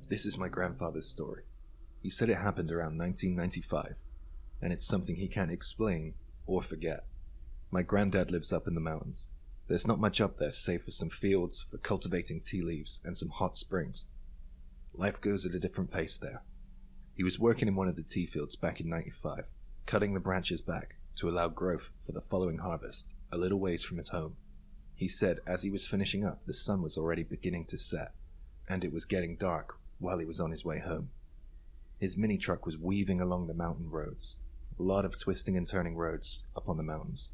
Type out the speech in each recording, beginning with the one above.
This is my grandfather's story. He said it happened around 1995, and it's something he can't explain or forget. My granddad lives up in the mountains. There's not much up there save for some fields for cultivating tea leaves and some hot springs. Life goes at a different pace there. He was working in one of the tea fields back in '95, cutting the branches back to allow growth for the following harvest, a little ways from his home. He said as he was finishing up, the sun was already beginning to set, and it was getting dark while he was on his way home. His mini truck was weaving along the mountain roads, a lot of twisting and turning roads up on the mountains.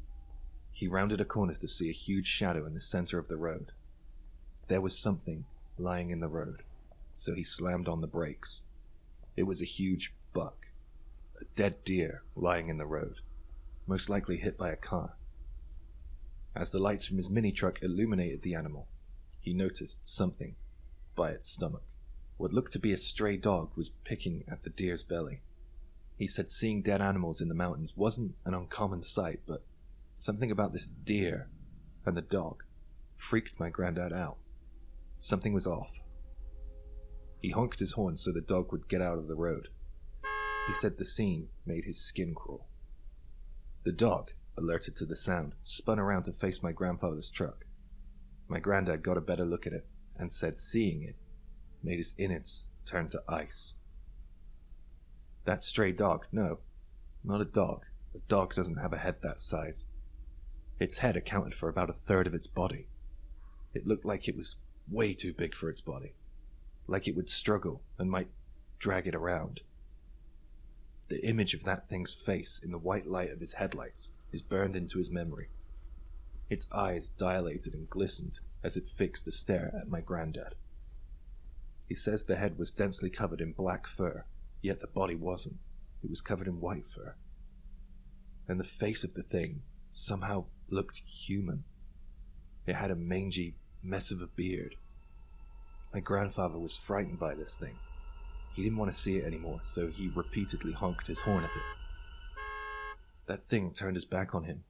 He rounded a corner to see a huge shadow in the center of the road. There was something lying in the road, so he slammed on the brakes. It was a huge buck, a dead deer lying in the road, most likely hit by a car. As the lights from his mini truck illuminated the animal, he noticed something by its stomach. What looked to be a stray dog was picking at the deer's belly. He said seeing dead animals in the mountains wasn't an uncommon sight, but something about this deer and the dog freaked my granddad out. Something was off. He honked his horn so the dog would get out of the road. He said the scene made his skin crawl. The dog, alerted to the sound, spun around to face my grandfather's truck. My granddad got a better look at it and said seeing it made his innards turn to ice. That stray dog, no, not a dog. A dog doesn't have a head that size. Its head accounted for about a third of its body. It looked like it was way too big for its body, like it would struggle and might drag it around. The image of that thing's face in the white light of his headlights is burned into his memory. Its eyes dilated and glistened as it fixed a stare at my granddad. He says the head was densely covered in black fur, yet the body wasn't. It was covered in white fur. And the face of the thing somehow looked human. It had a mangy mess of a beard. My grandfather was frightened by this thing. He didn't want to see it anymore, so he repeatedly honked his horn at it. That thing turned his back on him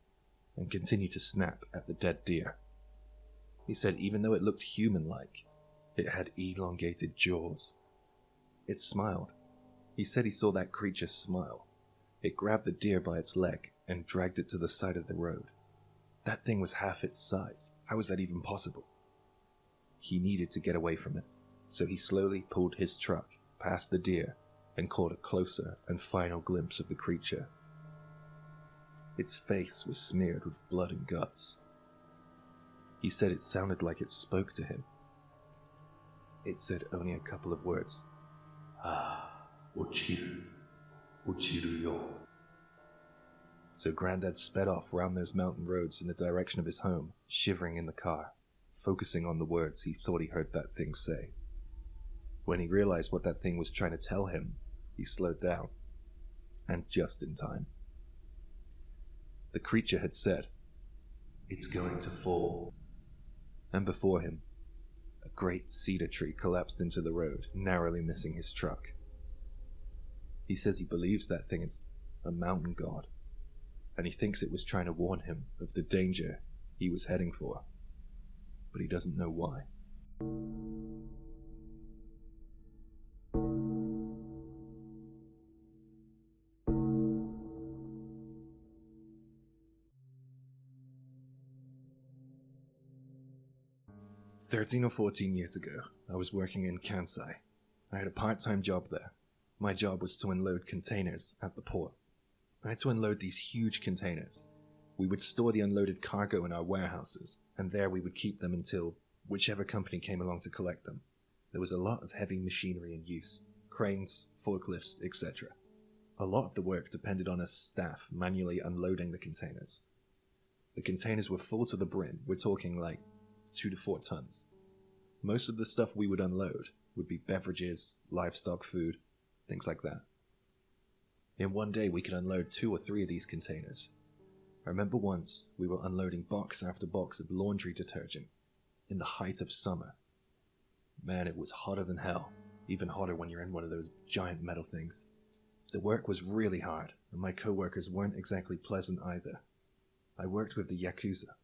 and continued to snap at the dead deer. He said even though it looked human-like, it had elongated jaws. It smiled. He said he saw that creature smile. It grabbed the deer by its leg and dragged it to the side of the road. That thing was half its size. How was that even possible? He needed to get away from it, so he slowly pulled his truck past the deer and caught a closer and final glimpse of the creature. Its face was smeared with blood and guts. He said it sounded like it spoke to him. It said only a couple of words. Uchiru. Uchiru yo. So Granddad sped off round those mountain roads in the direction of his home, shivering in the car, focusing on the words he thought he heard that thing say. When he realized what that thing was trying to tell him, he slowed down, and just in time. The creature had said, "It's going to fall." And before him, a great cedar tree collapsed into the road, narrowly missing his truck. He says he believes that thing is a mountain god, and he thinks it was trying to warn him of the danger he was heading for, but he doesn't know why. "13 or 14 years ago, I was working in Kansai. I had a part-time job there. My job was to unload containers at the port. I had to unload these huge containers. We would store the unloaded cargo in our warehouses, and there we would keep them until whichever company came along to collect them. There was a lot of heavy machinery in use, cranes, forklifts, etc. A lot of the work depended on us staff manually unloading the containers. The containers were full to the brim. We're talking like 2 to 4 tons. Most of the stuff we would unload would be beverages, livestock food, things like that. In one day we could unload 2 or 3 of these containers. I remember once we were unloading box after box of laundry detergent in the height of summer. Man, it was hotter than hell, even hotter when you're in one of those giant metal things. The work was really hard, and my co-workers weren't exactly pleasant either. I worked with the Yakuza.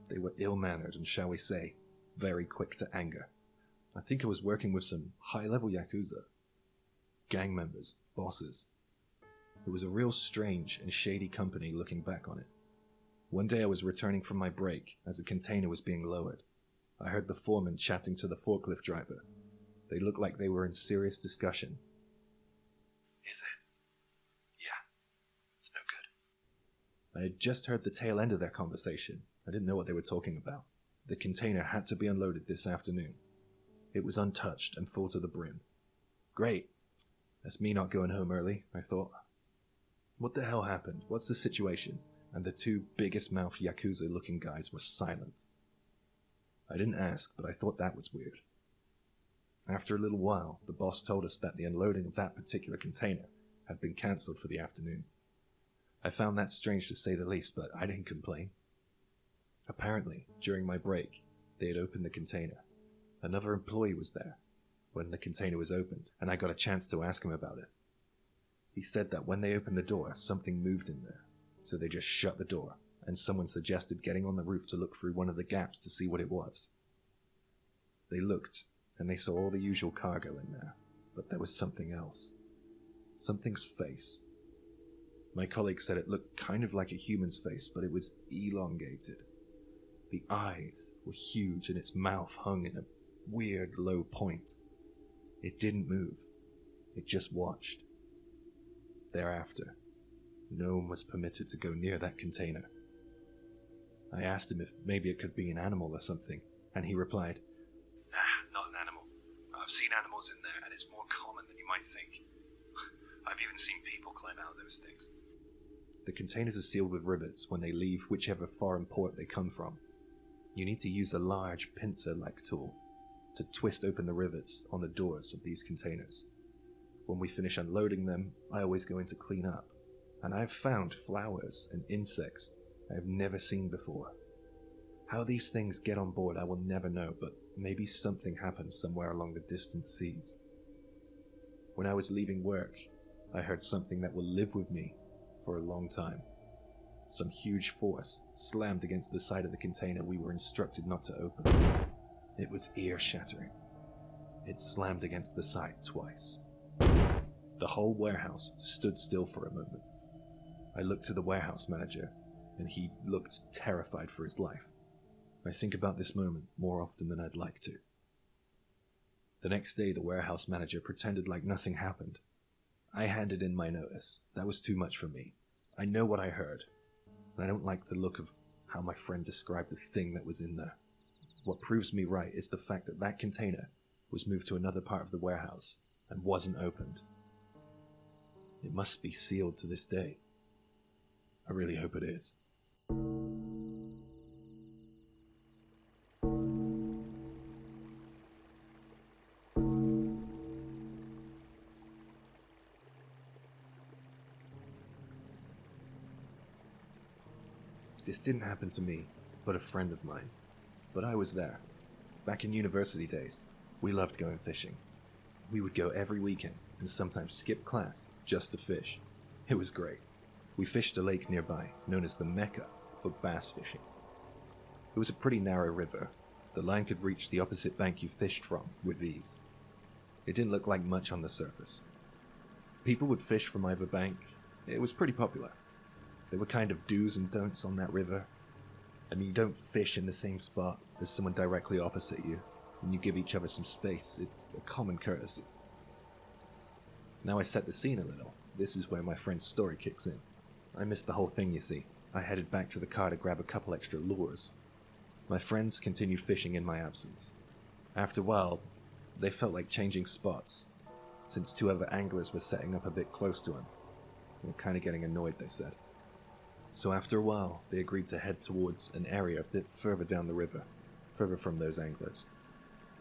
They were ill-mannered and, shall we say, very quick to anger. I think I was working with some high-level Yakuza. Gang members, bosses. It was a real strange and shady company looking back on it. One day I was returning from my break as a container was being lowered. I heard the foreman chatting to the forklift driver. They looked like they were in serious discussion. Is it? Yeah, it's no good. I had just heard the tail end of their conversation. I didn't know what they were talking about. The container had to be unloaded this afternoon. It was untouched and full to the brim. Great. That's me not going home early, I thought. What the hell happened? What's the situation? And the two biggest-mouthed Yakuza-looking guys were silent. I didn't ask, but I thought that was weird. After a little while, the boss told us that the unloading of that particular container had been cancelled for the afternoon. I found that strange to say the least, but I didn't complain. Apparently, during my break, they had opened the container. Another employee was there when the container was opened, and I got a chance to ask him about it. He said that when they opened the door, something moved in there, so they just shut the door, and someone suggested getting on the roof to look through one of the gaps to see what it was. They looked, and they saw all the usual cargo in there, but there was something else. Something's face. My colleague said it looked kind of like a human's face, but it was elongated. The eyes were huge, and its mouth hung in a weird low point. It didn't move. It just watched. Thereafter, no one was permitted to go near that container. I asked him if maybe it could be an animal or something, and he replied, "Nah, not an animal. I've seen animals in there, and it's more common than you might think. I've even seen people climb out of those things." The containers are sealed with rivets when they leave whichever foreign port they come from. You need to use a large pincer-like tool to twist open the rivets on the doors of these containers. When we finish unloading them, I always go in to clean up, and I've found flowers and insects I have never seen before. How these things get on board I will never know, but maybe something happens somewhere along the distant seas. When I was leaving work, I heard something that will live with me for a long time. Some huge force slammed against the side of the container we were instructed not to open. It was ear-shattering. It slammed against the side twice. The whole warehouse stood still for a moment. I looked to the warehouse manager, and he looked terrified for his life. I think about this moment more often than I'd like to. The next day, the warehouse manager pretended like nothing happened. I handed in my notice. That was too much for me. I know what I heard, and I don't like the look of how my friend described the thing that was in there. What proves me right is the fact that that container was moved to another part of the warehouse and wasn't opened. It must be sealed to this day. I really hope it is. This didn't happen to me, but a friend of mine. But I was there. Back in university days, we loved going fishing. We would go every weekend and sometimes skip class just to fish. It was great. We fished a lake nearby, known as the Mecca for bass fishing. It was a pretty narrow river. The line could reach the opposite bank you fished from with ease. It didn't look like much on the surface. People would fish from either bank. It was pretty popular. There were kind of do's and don'ts on that river. I mean, you don't fish in the same spot as someone directly opposite you, and you give each other some space. It's a common courtesy. Now I set the scene a little. This is where my friend's story kicks in. I missed the whole thing, you see. I headed back to the car to grab a couple extra lures. My friends continued fishing in my absence. After a while, they felt like changing spots, since two other anglers were setting up a bit close to him. They were kind of getting annoyed, they said. So after a while, they agreed to head towards an area a bit further down the river, further from those anglers.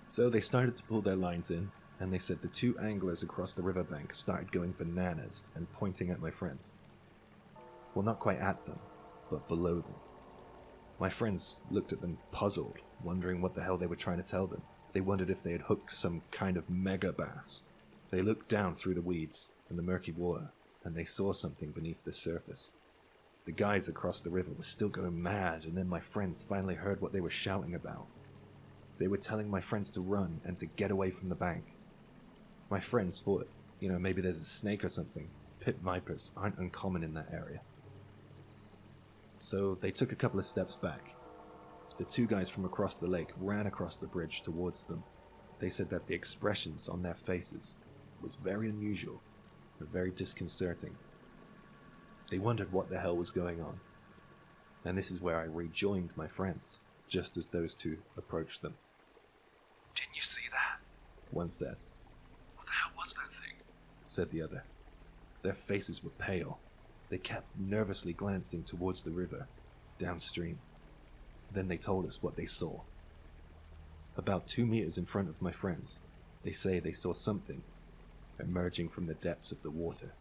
So they started to pull their lines in, and they said the two anglers across the riverbank started going bananas and pointing at my friends. Well, not quite at them, but below them. My friends looked at them puzzled, wondering what the hell they were trying to tell them. They wondered if they had hooked some kind of mega bass. They looked down through the weeds and the murky water, and they saw something beneath the surface. The guys across the river were still going mad, and then my friends finally heard what they were shouting about. They were telling my friends to run and to get away from the bank. My friends thought, maybe there's a snake or something. Pit vipers aren't uncommon in that area. So they took a couple of steps back. The two guys from across the lake ran across the bridge towards them. They said that the expressions on their faces was very unusual and very disconcerting. They wondered what the hell was going on. And this is where I rejoined my friends, just as those two approached them. "Didn't you see that?" One said. "What the hell was that thing?" said the other. Their faces were pale. They kept nervously glancing towards the river, downstream. Then they told us what they saw. About 2 meters in front of my friends, they say they saw something emerging from the depths of the water.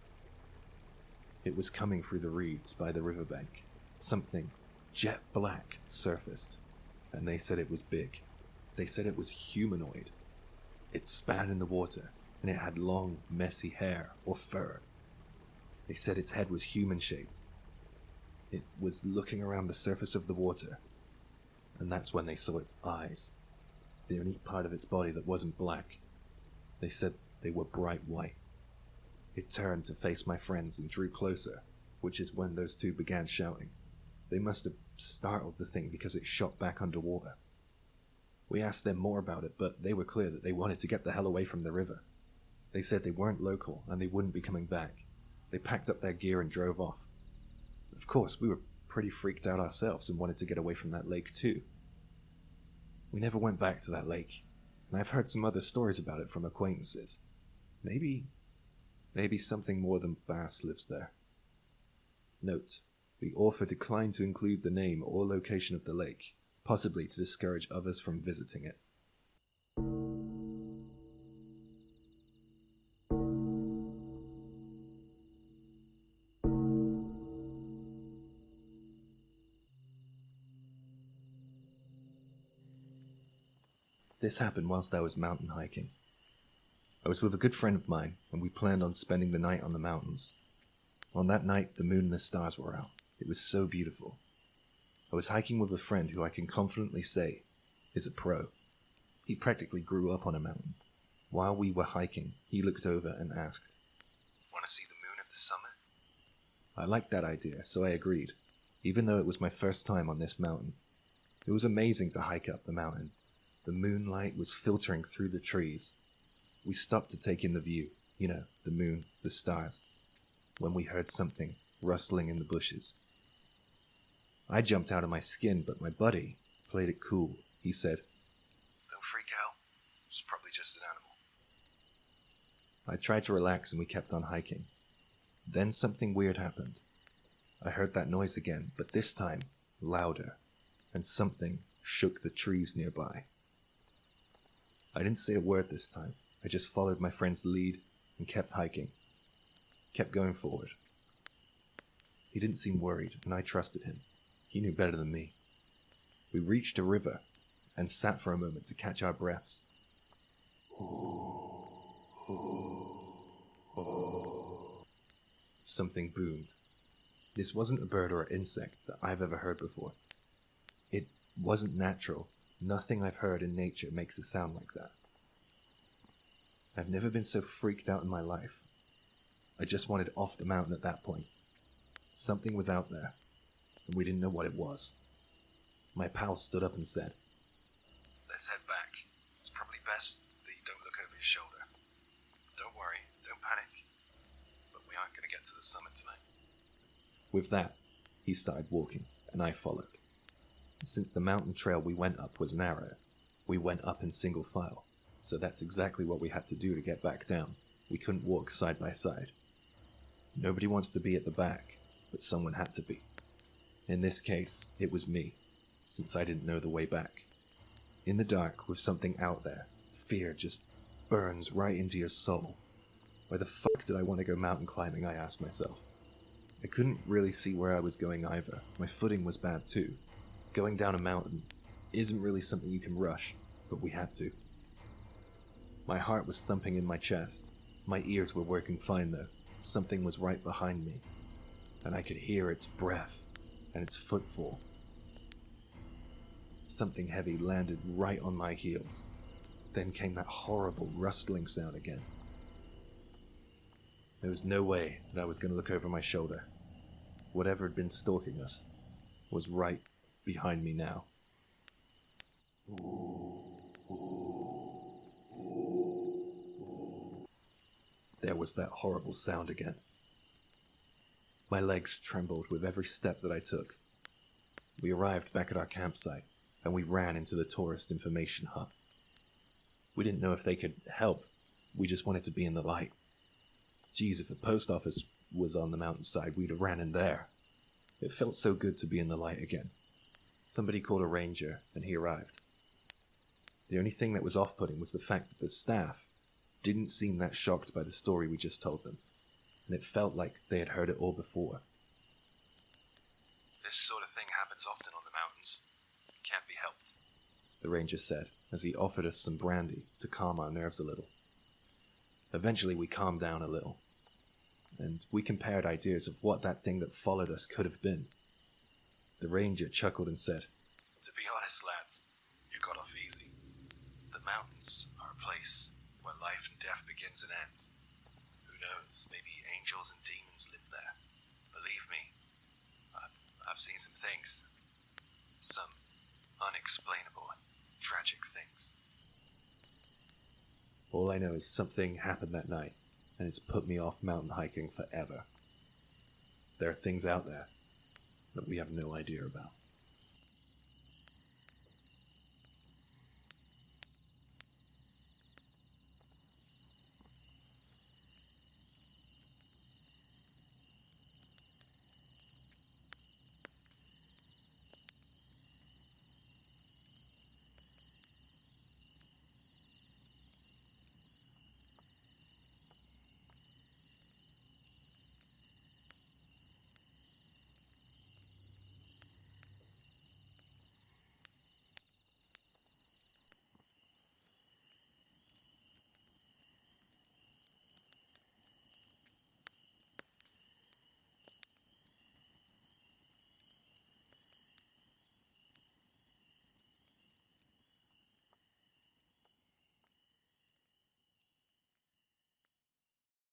It was coming through the reeds by the riverbank. Something jet black surfaced, and they said it was big. They said it was humanoid. It span in the water, and it had long, messy hair or fur. They said its head was human-shaped. It was looking around the surface of the water, and that's when they saw its eyes, the only part of its body that wasn't black. They said they were bright white. It turned to face my friends and drew closer, which is when those two began shouting. They must have startled the thing because it shot back underwater. We asked them more about it, but they were clear that they wanted to get the hell away from the river. They said they weren't local and they wouldn't be coming back. They packed up their gear and drove off. Of course, we were pretty freaked out ourselves and wanted to get away from that lake too. We never went back to that lake, and I've heard some other stories about it from acquaintances. Maybe something more than bass lives there. Note, the author declined to include the name or location of the lake, possibly to discourage others from visiting it. This happened whilst I was mountain hiking. I was with a good friend of mine, and we planned on spending the night on the mountains. On that night, the moon and the stars were out. It was so beautiful. I was hiking with a friend who I can confidently say is a pro. He practically grew up on a mountain. While we were hiking, he looked over and asked, "Want to see the moon at the summit?" I liked that idea, so I agreed, even though it was my first time on this mountain. It was amazing to hike up the mountain. The moonlight was filtering through the trees. We stopped to take in the view, the moon, the stars, when we heard something rustling in the bushes. I jumped out of my skin, but my buddy played it cool. He said, "Don't freak out. It's probably just an animal." I tried to relax and we kept on hiking. Then something weird happened. I heard that noise again, but this time louder, and something shook the trees nearby. I didn't say a word this time. I just followed my friend's lead and kept hiking. Kept going forward. He didn't seem worried, and I trusted him. He knew better than me. We reached a river and sat for a moment to catch our breaths. Something boomed. This wasn't a bird or an insect that I've ever heard before. It wasn't natural. Nothing I've heard in nature makes a sound like that. I've never been so freaked out in my life. I just wanted off the mountain at that point. Something was out there, and we didn't know what it was. My pal stood up and said, "Let's head back. It's probably best that you don't look over your shoulder. Don't worry, don't panic. But we aren't going to get to the summit tonight." With that, he started walking, and I followed. Since the mountain trail we went up was narrow, we went up in single file, so that's exactly what we had to do to get back down. We couldn't walk side by side. Nobody wants to be at the back, but someone had to be. In this case, it was me, since I didn't know the way back. In the dark, with something out there, fear just burns right into your soul. Why the fuck did I want to go mountain climbing, I asked myself. I couldn't really see where I was going either. My footing was bad too. Going down a mountain isn't really something you can rush, but we had to. My heart was thumping in my chest. My ears were working fine though. Something was right behind me, and I could hear its breath and its footfall. Something heavy landed right on my heels. Then came that horrible rustling sound again. There was no way that I was going to look over my shoulder. Whatever had been stalking us was right behind me now. There was that horrible sound again. My legs trembled with every step that I took. We arrived back at our campsite, and we ran into the tourist information hut. We didn't know if they could help. We just wanted to be in the light. Geez, if the post office was on the mountainside, we'd have ran in there. It felt so good to be in the light again. Somebody called a ranger, and he arrived. The only thing that was off-putting was the fact that the staff didn't seem that shocked by the story we just told them, and it felt like they had heard it all before. This sort of thing happens often on the mountains. Can't be helped, the ranger said, as he offered us some brandy to calm our nerves a little. Eventually we calmed down a little, and we compared ideas of what that thing that followed us could have been. The ranger chuckled and said, "To be honest, lads, you got off easy. The mountains are a place where life and death begins and ends. Who knows, maybe angels and demons live there. Believe me, I've seen some things. Some unexplainable and tragic things." All I know is something happened that night, and it's put me off mountain hiking forever. There are things out there that we have no idea about.